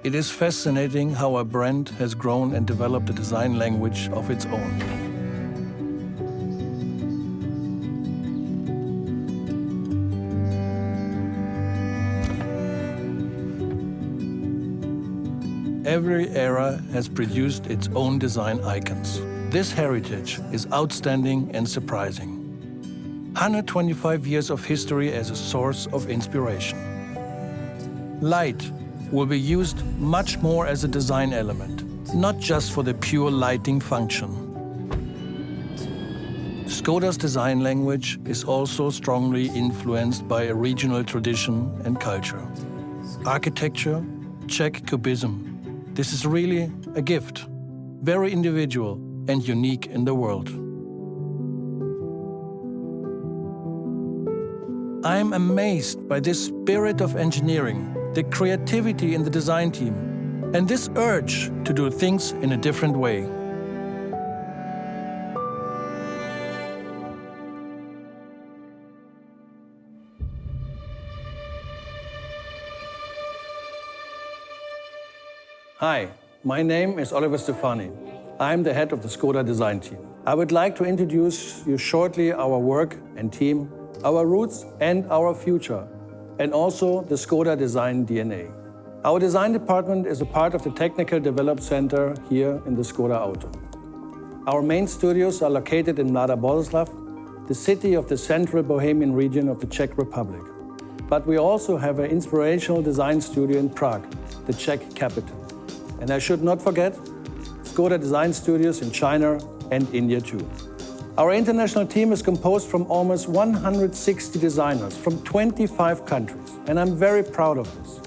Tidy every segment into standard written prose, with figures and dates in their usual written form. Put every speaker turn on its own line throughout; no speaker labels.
It is fascinating how a brand has grown and developed a design language of its own. Every era has produced its own design icons. This heritage is outstanding and surprising. 125 years of history as a source of inspiration. Light will be used much more as a design element, not just for the pure lighting function. ŠKODA's design language is also strongly influenced by a regional tradition and culture. Architecture, Czech Cubism. This is really a gift, very individual and unique in the world. I am amazed by this spirit of engineering, the creativity in the design team, and this urge to do things in a different way. Hi, my name is Oliver Stefani. I'm the head of the ŠKODA design team. I would like to introduce you shortly our work and team, our roots and our future, and also the ŠKODA design DNA. Our design department is a part of the Technical Development Center here in the ŠKODA Auto. Our main studios are located in Mladá Boleslav, the city of the central Bohemian region of the Czech Republic. But we also have an inspirational design studio in Prague, the Czech capital. And I should not forget ŠKODA design studios in China and India too. Our international team is composed from almost 160 designers from 25 countries, and I'm very proud of this.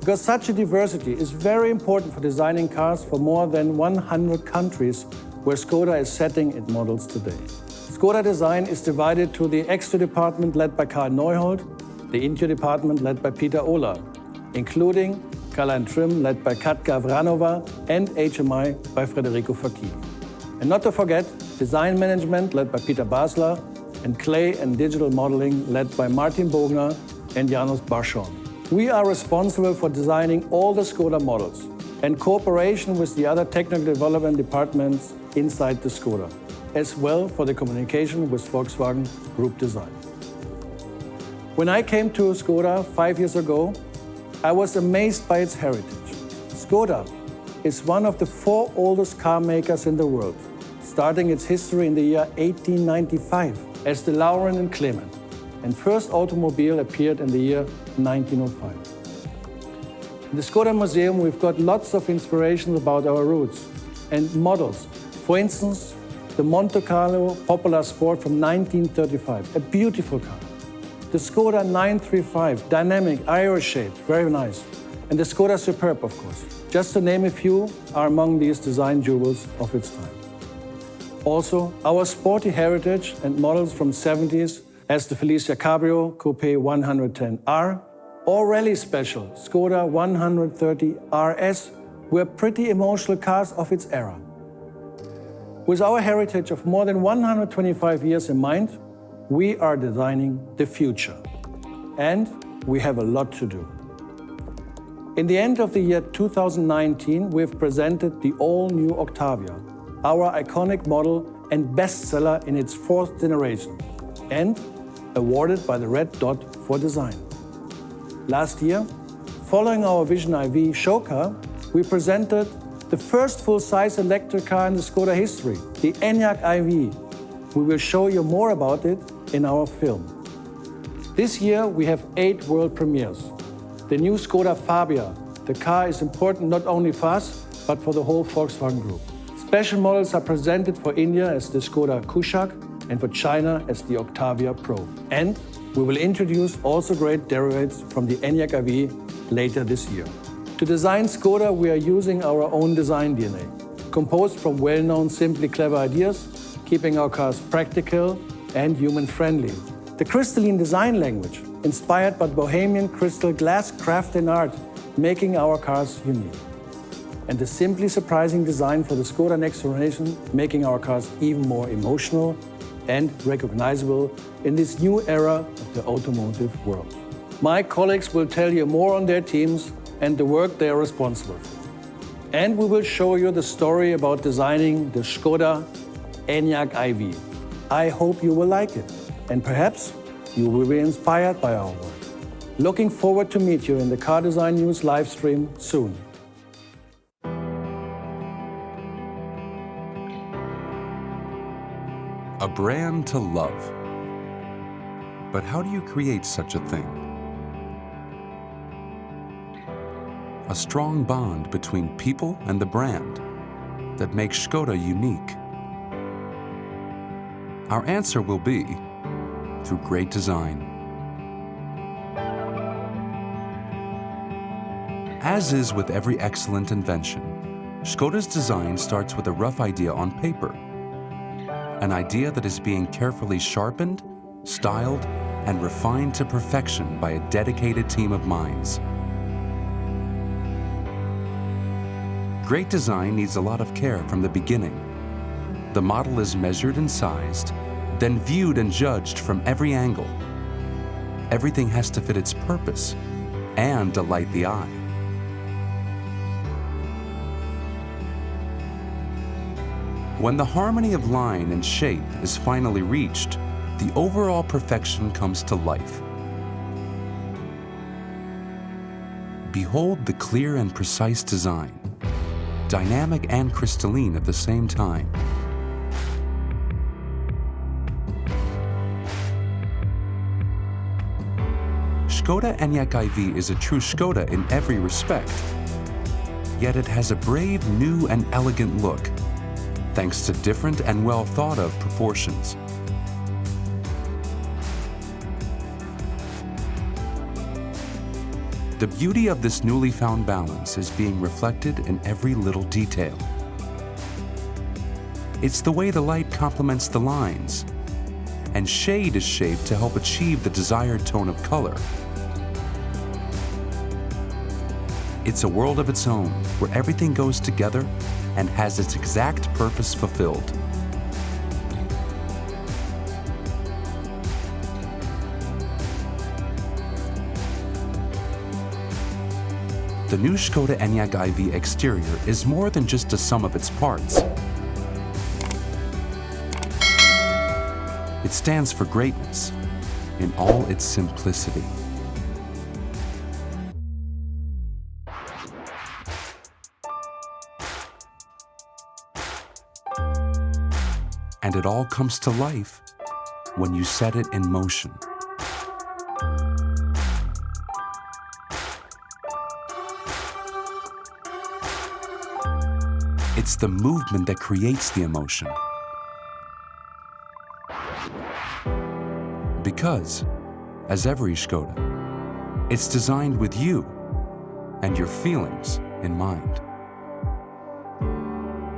Because such a diversity is very important for designing cars for more than 100 countries where ŠKODA is setting its models today. ŠKODA design is divided to the exterior department led by Karl Neuhold, the interior department led by Peter Ola, including Color and Trim led by Katka Vranova and HMI by Federico Facchini. And not to forget, design management led by Peter Basler and clay and digital modeling led by Martin Bogner and Janos Barschon. We are responsible for designing all the ŠKODA models and cooperation with the other technical development departments inside the ŠKODA, as well for the communication with Volkswagen Group Design. When I came to ŠKODA 5 years ago, I was amazed by its heritage. ŠKODA is one of the 4 oldest car makers in the world, starting its history in the year 1895 as the Lauren and Clement, and first automobile appeared in the year 1905. In the ŠKODA Museum, we've got lots of inspiration about our roots and models. For instance, the Monte Carlo Popular Sport from 1935, a beautiful car. The ŠKODA 935, dynamic, aero-shaped, very nice. And the ŠKODA Superb, of course. Just to name a few, are among these design jewels of its time. Also, our sporty heritage and models from 70s, as the Felicia Cabrio Coupe 110R, or rally special ŠKODA 130 RS, were pretty emotional cars of its era. With our heritage of more than 125 years in mind, we are designing the future, and we have a lot to do. In the end of the year 2019, we've presented the all-new Octavia, our iconic model and bestseller in its 4th generation, and awarded by the Red Dot for design. Last year, following our Vision IV show car, we presented the first full-size electric car in the ŠKODA history, the ENYAQ IV. We will show you more about it in our film. This year we have 8 world premieres. The new ŠKODA Fabia. The car is important not only for us, but for the whole Volkswagen Group. Special models are presented for India as the ŠKODA Kushaq and for China as the Octavia Pro. And we will introduce also great derivatives from the ENYAQ IV later this year. To design ŠKODA, we are using our own design DNA, composed from well-known simply clever ideas, keeping our cars practical and human-friendly. The crystalline design language, inspired by Bohemian crystal glass craft and art, making our cars unique. And the simply surprising design for the ŠKODA Next Generation, making our cars even more emotional and recognizable in this new era of the automotive world. My colleagues will tell you more on their teams and the work they are responsible for. And we will show you the story about designing the ŠKODA ENYAQ iV. I hope you will like it, and perhaps you will be inspired by our work. Looking forward to meet you in the Car Design News live stream soon.
A brand to love. But how do you create such a thing? A strong bond between people and the brand that makes ŠKODA unique. Our answer will be through great design. As is with every excellent invention, ŠKODA's design starts with a rough idea on paper. An idea that is being carefully sharpened, styled, and refined to perfection by a dedicated team of minds. Great design needs a lot of care from the beginning. The model is measured and sized, then viewed and judged from every angle. Everything has to fit its purpose and delight the eye. When the harmony of line and shape is finally reached, the overall perfection comes to life. Behold the clear and precise design, dynamic and crystalline at the same time. ŠKODA ENYAQ iV is a true ŠKODA in every respect, yet it has a brave, new and elegant look, thanks to different and well thought of proportions. The beauty of this newly found balance is being reflected in every little detail. It's the way the light complements the lines, and shade is shaped to help achieve the desired tone of color. It's a world of its own, where everything goes together and has its exact purpose fulfilled. The new ŠKODA ENYAQ iV exterior is more than just a sum of its parts. It stands for greatness in all its simplicity. And it all comes to life when you set it in motion. It's the movement that creates the emotion. Because, as every ŠKODA, it's designed with you and your feelings in mind.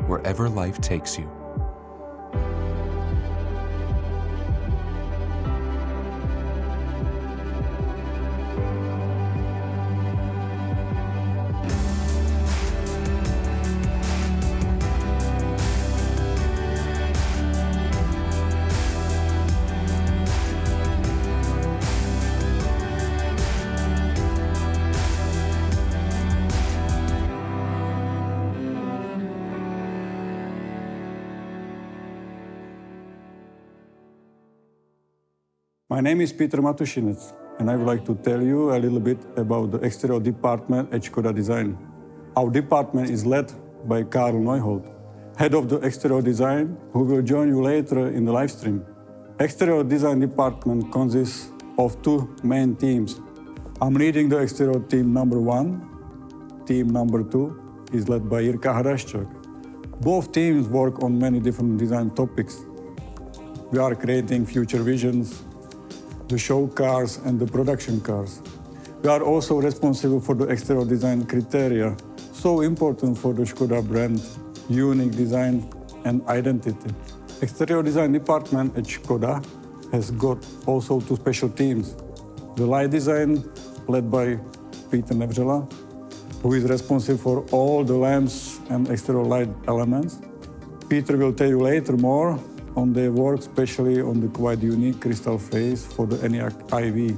Wherever life takes you.
My name is Peter Matušinec, and I would like to tell you a little bit about the exterior department at ŠKODA Design. Our department is led by Karl Neuhold, head of the exterior design, who will join you later in the live stream. Exterior design department consists of two main teams. I'm leading the exterior team number 1. Team number 2 is led by Jirka Haraščák. Both teams work on many different design topics. We are creating future visions, the show cars and the production cars. We are also responsible for the exterior design criteria, so important for the ŠKODA brand, unique design and identity. Exterior design department at ŠKODA has got also two special teams. The light design, led by Peter Nevřela, who is responsible for all the lamps and exterior light elements. Peter will tell you later more on their work, especially on the quite unique crystal face for the ENYAQ iV.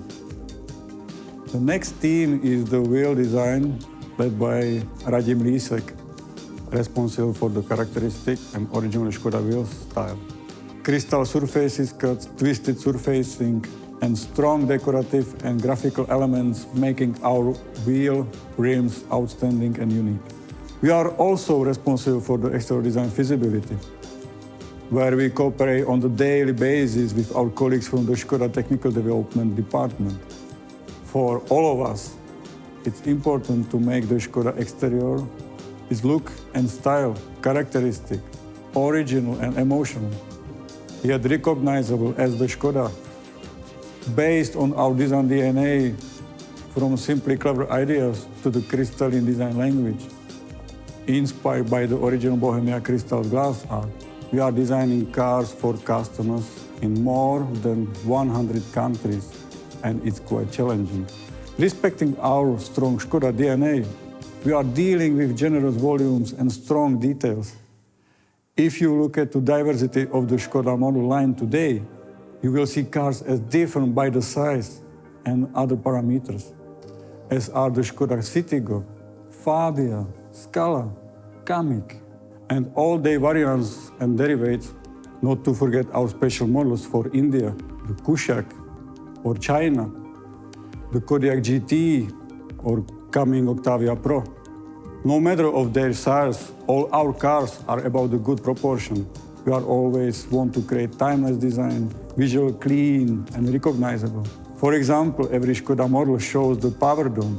The next team is the wheel design, led by Radim Lísek, responsible for the characteristic and original Škoda wheel style. Crystal surfaces cuts, twisted surfacing, and strong decorative and graphical elements making our wheel rims outstanding and unique. We are also responsible for the exterior design feasibility, where we cooperate on the daily basis with our colleagues from the Škoda Technical Development Department. For all of us, it's important to make the Škoda exterior, its look and style, characteristic, original and emotional, yet recognizable as the Škoda, based on our design DNA, from simply clever ideas to the crystalline design language. Inspired by the original Bohemia crystal glass art, we are designing cars for customers in more than 100 countries, and it's quite challenging. Respecting our strong Škoda DNA, we are dealing with generous volumes and strong details. If you look at the diversity of the Škoda model line today, you will see cars as different by the size and other parameters, as are the Škoda Citigo, Fabia, Scala, Kamiq, and all their variants and derivatives, not to forget our special models for India, the Kushaq, or China, the Kodiaq GT, or coming Octavia Pro. No matter of their size, all our cars are about the good proportion. We are always want to create timeless design, visual clean and recognizable. For example, every Škoda model shows the power dome,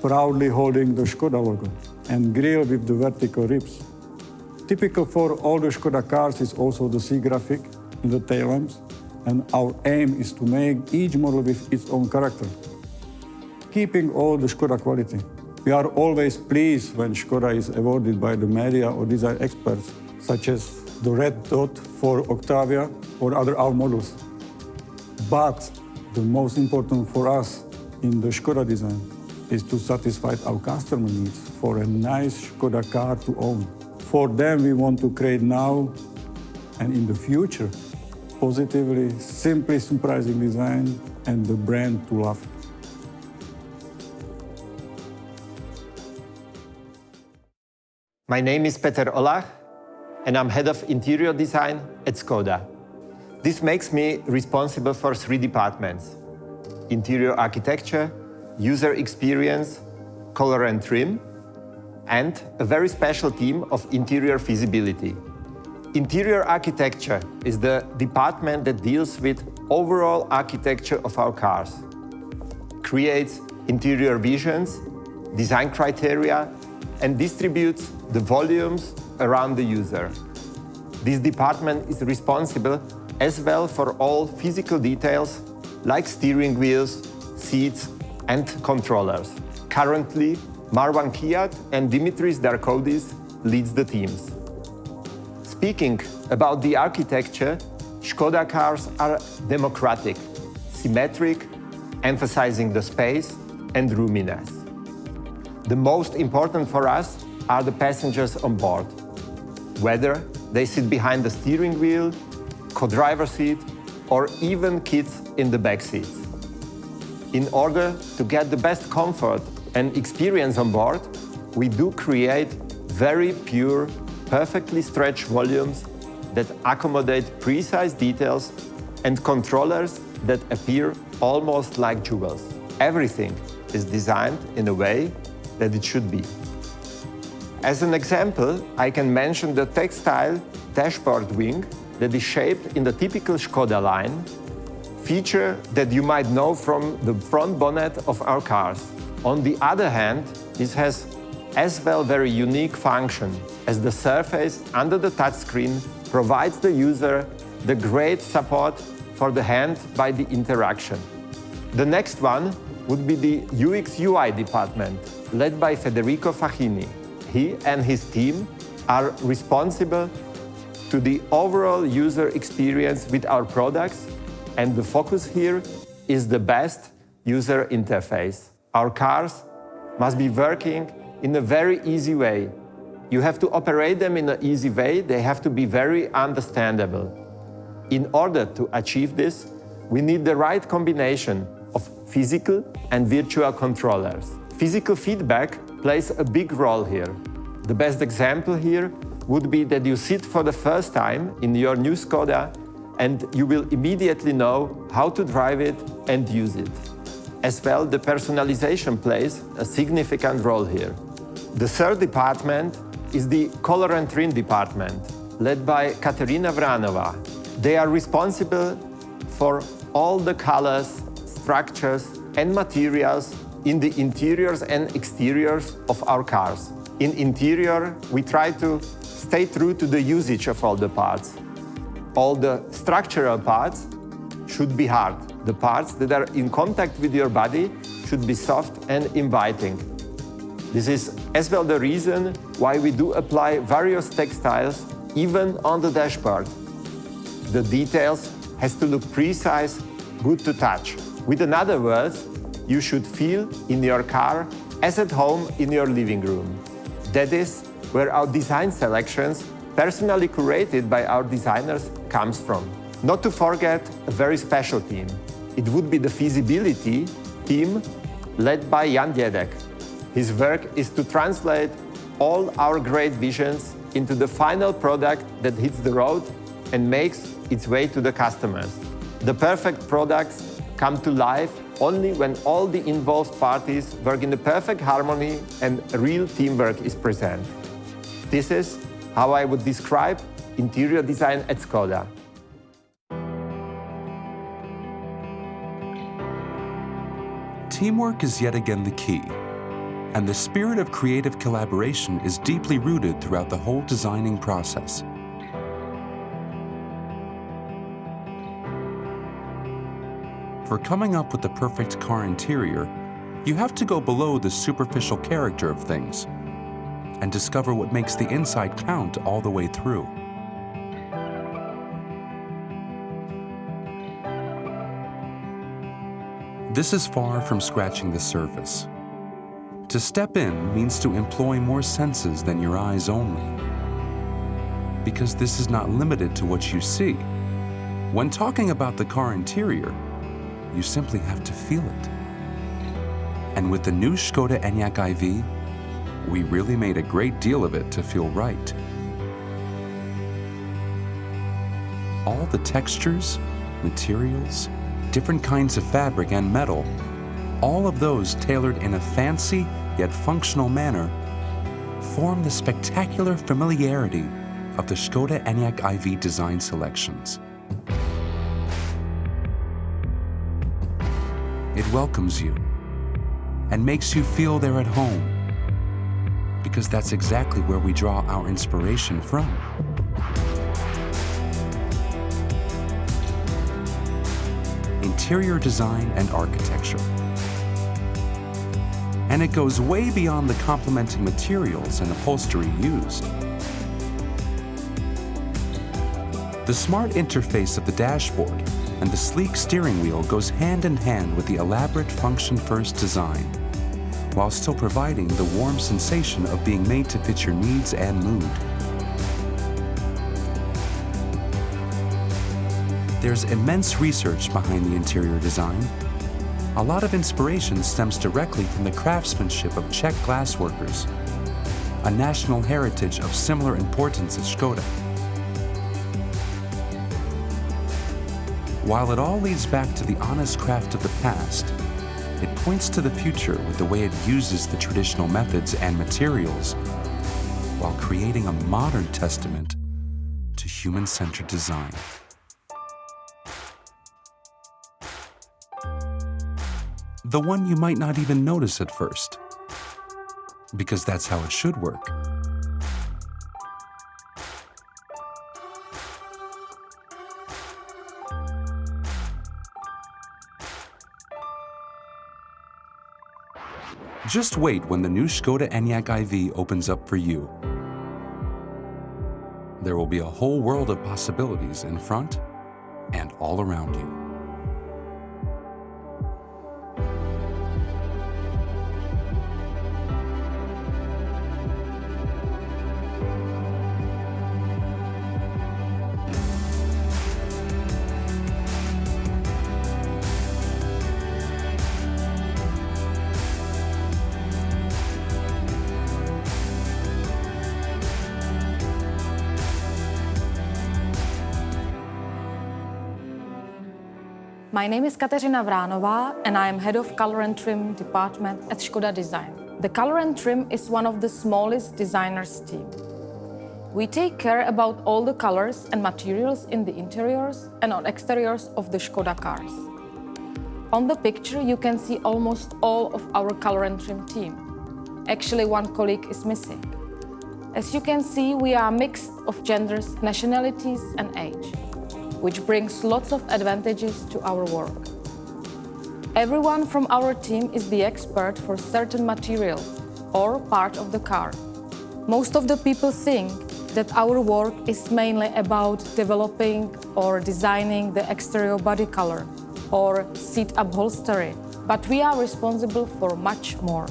proudly holding the Škoda logo, and grille with the vertical ribs. Typical for all the Škoda cars is also the C graphic in the tail lamps, and our aim is to make each model with its own character, keeping all the Škoda quality. We are always pleased when Škoda is awarded by the media or design experts, such as the red dot for Octavia or other our models. But the most important for us in the Škoda design is to satisfy our customer needs for a nice Škoda car to own. For them, we want to create now and in the future positively, simply surprising design and the brand to love.
My name is Peter Olach, and I'm head of interior design at Škoda. This makes me responsible for 3 departments: interior architecture, user experience, color and trim, and a very special team of interior feasibility. Interior architecture is the department that deals with overall architecture of our cars, creates interior visions, design criteria, and distributes the volumes around the user. This department is responsible as well for all physical details like steering wheels, seats, and controllers. Currently, Marwan Kiat and Dimitris Darkoudis leads the teams. Speaking about the architecture, Škoda cars are democratic, symmetric, emphasizing the space and roominess. The most important for us are the passengers on board, whether they sit behind the steering wheel, co-driver seat, or even kids in the back seats. In order to get the best comfort and experience on board, we do create very pure, perfectly stretched volumes that accommodate precise details and controllers that appear almost like jewels. Everything is designed in a way that it should be. As an example, I can mention the textile dashboard wing that is shaped in the typical Škoda line, feature that you might know from the front bonnet of our cars. On the other hand, this has as well very unique function, as the surface under the touchscreen provides the user the great support for the hand by the interaction. The next one would be the UX/UI department, led by Federico Facchini. He and his team are responsible to the overall user experience with our products, and the focus here is the best user interface. Our cars must be working in a very easy way. You have to operate them in an easy way. They have to be very understandable. In order to achieve this, we need the right combination of physical and virtual controllers. Physical feedback plays a big role here. The best example here would be that you sit for the first time in your new Škoda and you will immediately know how to drive it and use it. As well, the personalization plays a significant role here. The third department is the color and trim department, led by Katerina Vranova. They are responsible for all the colors, structures, and materials in the interiors and exteriors of our cars. In interior, we try to stay true to the usage of all the parts. All the structural parts should be hard. The parts that are in contact with your body should be soft and inviting. This is as well the reason why we do apply various textiles even on the dashboard. The details has to look precise, good to touch. With other words, you should feel in your car as at home in your living room. That is where our design selections, personally curated by our designers, comes from. Not to forget a very special team. It would be the feasibility team led by Jan Dedek. His work is to translate all our great visions into the final product that hits the road and makes its way to the customers. The perfect products come to life only when all the involved parties work in the perfect harmony and real teamwork is present. This is how I would describe interior design at Škoda.
Teamwork is yet again the key, and the spirit of creative collaboration is deeply rooted throughout the whole designing process. For coming up with the perfect car interior, you have to go below the superficial character of things and discover what makes the inside count all the way through. This is far from scratching the surface. To step in means to employ more senses than your eyes only, because this is not limited to what you see. When talking about the car interior, you simply have to feel it. And with the new ŠKODA ENYAQ IV, we really made a great deal of it to feel right. All the textures, materials, different kinds of fabric and metal, all of those tailored in a fancy yet functional manner, form the spectacular familiarity of the ŠKODA ENYAQ IV design selections. It welcomes you and makes you feel they're at home, because that's exactly where we draw our inspiration from. Interior design and architecture. And it goes way beyond the complementing materials and upholstery used. The smart interface of the dashboard and the sleek steering wheel goes hand in hand with the elaborate function-first design, while still providing the warm sensation of being made to fit your needs and mood. There's immense research behind the interior design. A lot of inspiration stems directly from the craftsmanship of Czech glassworkers, a national heritage of similar importance as Škoda. While it all leads back to the honest craft of the past, it points to the future with the way it uses the traditional methods and materials while creating a modern testament to human-centered design. The one you might not even notice at first, because that's how it should work. Just wait when the new ŠKODA ENYAQ IV opens up for you. There will be a whole world of possibilities in front and all around you.
My name is Kateřina Vránová and I am head of color and trim department at ŠKODA Design. The color and trim is one of the smallest designers team. We take care about all the colors and materials in the interiors and on exteriors of the ŠKODA cars. On the picture you can see almost all of our color and trim team. Actually, one colleague is missing. As you can see, we are a mix of genders, nationalities and age, which brings lots of advantages to our work. Everyone from our team is the expert for certain material or part of the car. Most of the people think that our work is mainly about developing or designing the exterior body color or seat upholstery, but we are responsible for much more.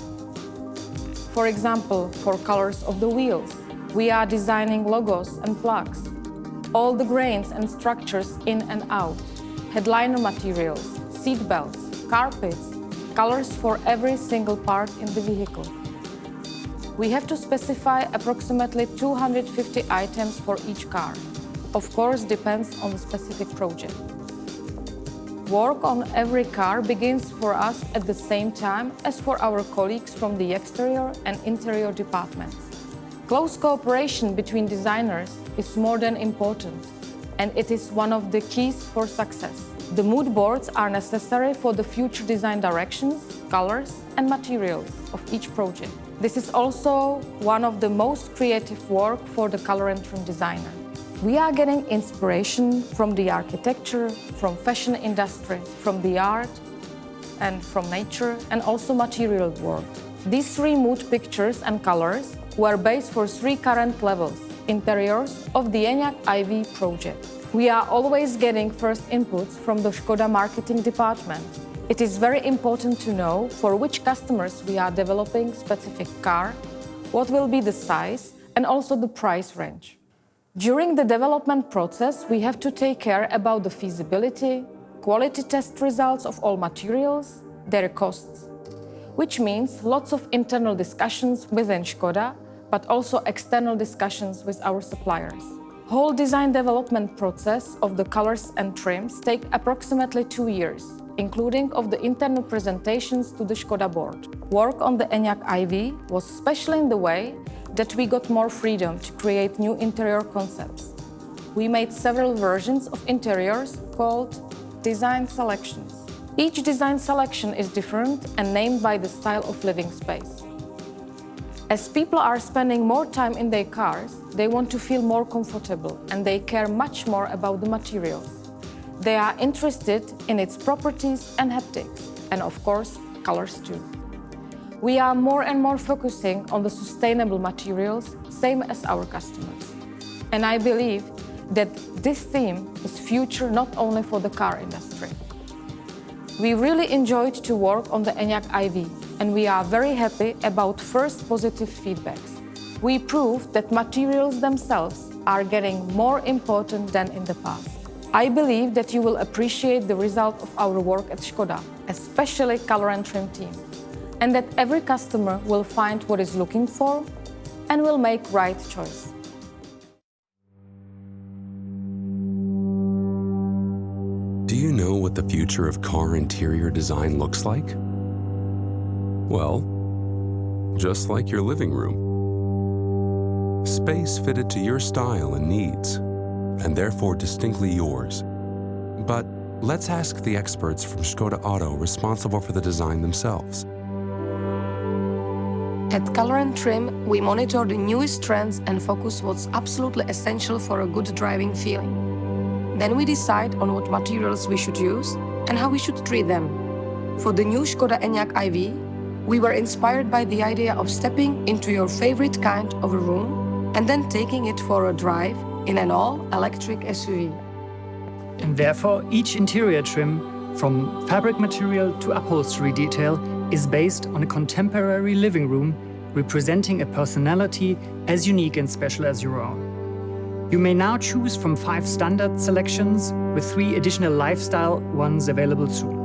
For example, for colors of the wheels, we are designing logos and plugs, all the grains and structures in and out, headliner materials, seat belts, carpets, colors for every single part in the vehicle. We have to specify approximately 250 items for each car. Of course, depends on the specific project. Work on every car begins for us at the same time as for our colleagues from the exterior and interior departments. Close cooperation between designers is more than important, and it is one of the keys for success. The mood boards are necessary for the future design directions, colors, and materials of each project. This is also one of the most creative work for the color and trim designer. We are getting inspiration from the architecture, from fashion industry, from the art, and from nature, and also material world. These three mood pictures and colors were based for three current levels, interiors of the ENYAQ IV project. We are always getting first inputs from the ŠKODA marketing department. It is very important to know for which customers we are developing specific car, what will be the size, and also the price range. During the development process, we have to take care about the feasibility, quality test results of all materials, their costs, which means lots of internal discussions within ŠKODA, but also external discussions with our suppliers. Whole design development process of the colors and trims take approximately 2 years, including of the internal presentations to the ŠKODA board. Work on the ENYAQ IV was special in the way that we got more freedom to create new interior concepts. We made several versions of interiors called design selections. Each design selection is different and named by the style of living space. As people are spending more time in their cars, they want to feel more comfortable and they care much more about the materials. They are interested in its properties and haptics, and of course, colors too. We are more and more focusing on the sustainable materials, same as our customers. And I believe that this theme is future not only for the car industry. We really enjoyed to work on the ENYAQ IV, and we are very happy about first positive feedbacks. We proved that materials themselves are getting more important than in the past. I believe that you will appreciate the result of our work at ŠKODA, especially color and trim team, and that every customer will find what is looking for and will make right choice.
Do you know what the future of car interior design looks like? Well, just like your living room. Space fitted to your style and needs, and therefore distinctly yours. But let's ask the experts from ŠKODA Auto responsible for the design themselves.
At Color and Trim, we monitor the newest trends and focus what's absolutely essential for a good driving feeling. Then we decide on what materials we should use and how we should treat them. For the new ŠKODA ENYAQ IV, we were inspired by the idea of stepping into your favorite kind of a room and then taking it for a drive in an all-electric SUV.
And therefore, each interior trim, from fabric material to upholstery detail, is based on a contemporary living room representing a personality as unique and special as your own. You may now choose from 5 standard selections with 3 additional lifestyle ones available soon.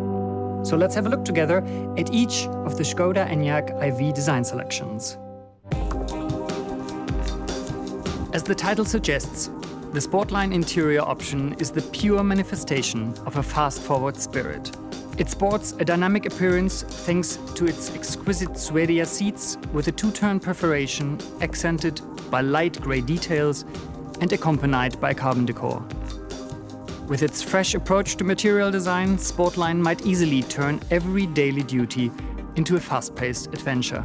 So let's have a look together at each of the ŠKODA ENYAQ IV design selections. As the title suggests, The Sportline interior option is the pure manifestation of a fast-forward spirit. It sports a dynamic appearance thanks to its exquisite suede seats with a two-tone perforation accented by light grey details and accompanied by carbon decor. With its fresh approach to material design, Sportline might easily turn every daily duty into a fast-paced adventure.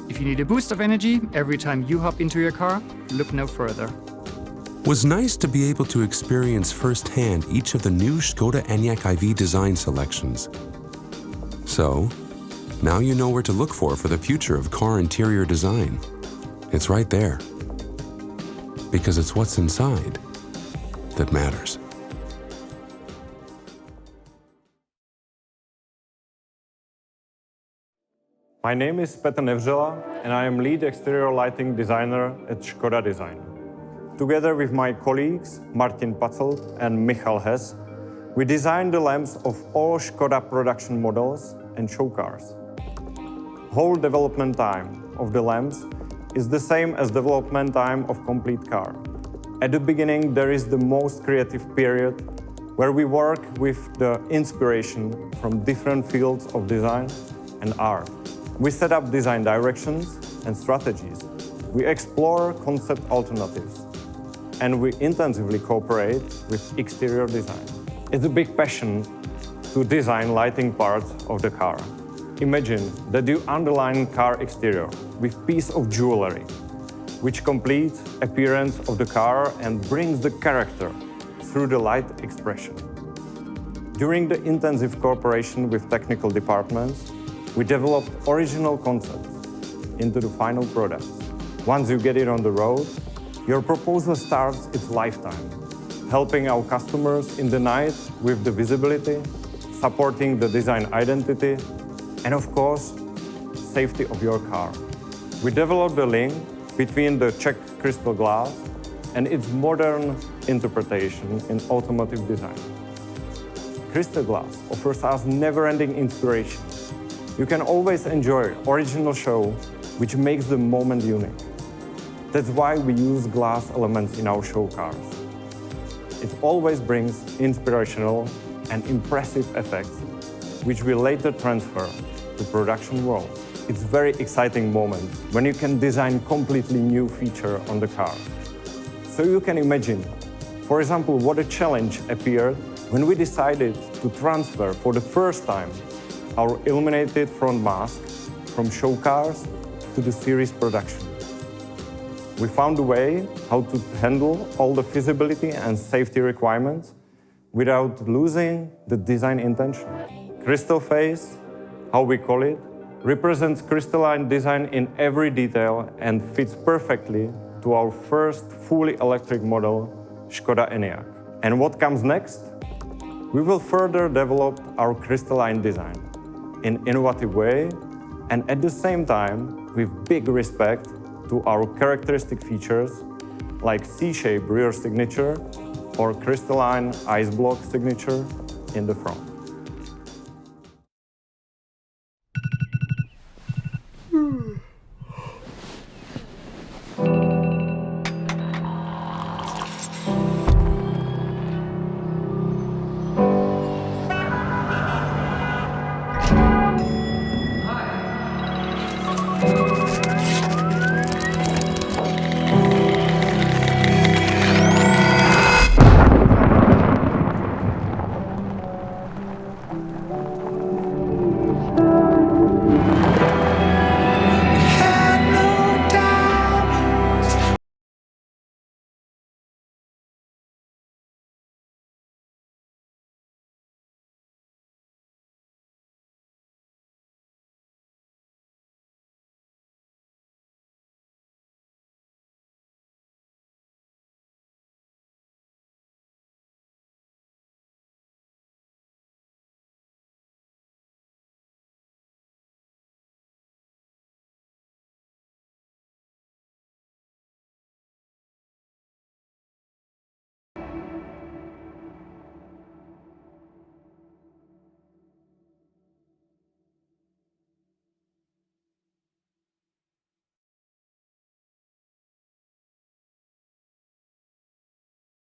If you need a boost of energy every time you hop into your car, look no further.
Was nice to be able to experience firsthand each of the new ŠKODA ENYAQ IV design selections. So, now you know where to look for the future of car interior design. It's right there. Because it's what's inside that matters.
My name is Petr Nevřela, and I am lead exterior lighting designer at ŠKODA Design. Together with my colleagues Martin Pacelt and Michal Hess, we designed the lamps of all ŠKODA production models and show cars. Whole development time of the lamps is the same as development time of complete car. At the beginning, there is the most creative period where we work with the inspiration from different fields of design and art. We set up design directions and strategies. We explore concept alternatives. And we intensively cooperate with exterior design. It's a big passion to design lighting parts of the car. Imagine that you underline car exterior with piece of jewelry, which completes appearance of the car and brings the character through the light expression. During the intensive cooperation with technical departments, we developed original concepts into the final products. Once you get it on the road, your proposal starts its lifetime, helping our customers in the night with the visibility, supporting the design identity, and of course, safety of your car. We developed the link between the Czech crystal glass and its modern interpretation in automotive design. Crystal glass offers us never-ending inspiration. You can always enjoy original show, which makes the moment unique. That's why we use glass elements in our show cars. It always brings inspirational and impressive effects, which we later transfer to production world. It's a very exciting moment when you can design completely new feature on the car. So you can imagine, for example, what a challenge appeared when we decided to transfer for the first time our illuminated front mask from show cars to the series production. We found a way how to handle all the visibility and safety requirements without losing the design intention. Crystal face, how we call it, represents crystalline design in every detail and fits perfectly to our first fully electric model, ŠKODA ENYAQ. And what comes next? We will further develop our crystalline design in innovative way and at the same time with big respect to our characteristic features like C-shaped rear signature or crystalline ice block signature in the front.